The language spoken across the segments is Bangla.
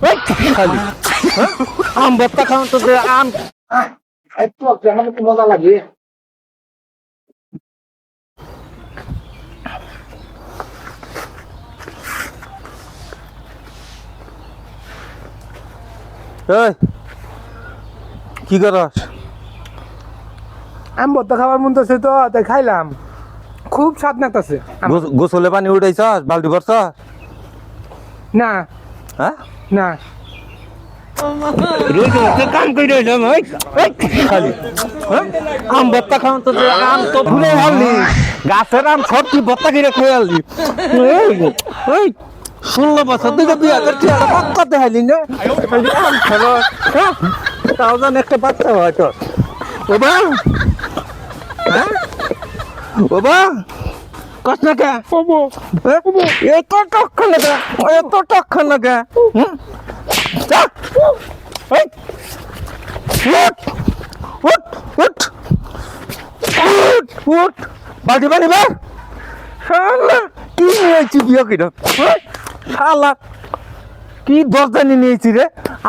খালি আম ভর্তা খাওয়ান তো আম একটু আমার তো মজা লাগে। এই কি করস? আম ভর্তা খাবার মন তো তাই খাইলাম, খুব স্বাদ লাগতেছে। গোসলে পানি উঠাইছস? বালতি ভরছস? না হ্যাঁ না রোজ কাম করে রইলাম খালি আম ভর্তা খাওয়ান তো আম তো ভুলে হারলি, গাছের আম সব তুই ভর্তা করে খেয়ে হারলি। 16 বছর থেকে বিয়ে করছি, একটা বাচ্চা দেখাইলি না? খালি আম খেলো, তাও যেন একটা বাচ্চা হয় তোর। ওবা হ্যাঁ ওবা কস না কে? এত টক্ষণ না কে? এত টক্ষণ না কে? বাড়ি বাড়ি বার কি নিয়েছি বিয়ে কিনা শালা, কি দরজানি নিয়েছি রে?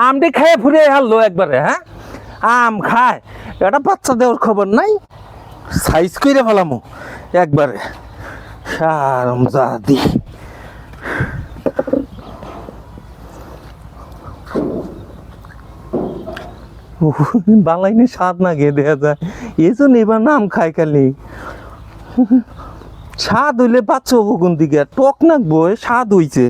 আমটি খেয়ে ফুরে হারলো একবারে। হ্যাঁ আম খায়, এটা বাচ্চা দেওয়ার খবর নাই, সাইজ করে ফেলামো একবারে। সারম জাদি বাংলাইনে স্বাদ না গিয়ে দেখা যায়, এই জন্য এবার নাম খাই খালি। স্বাদ হইলে বাচ্চা হবো কোন দিকে? টক নাকবো, স্বাদ হইছে।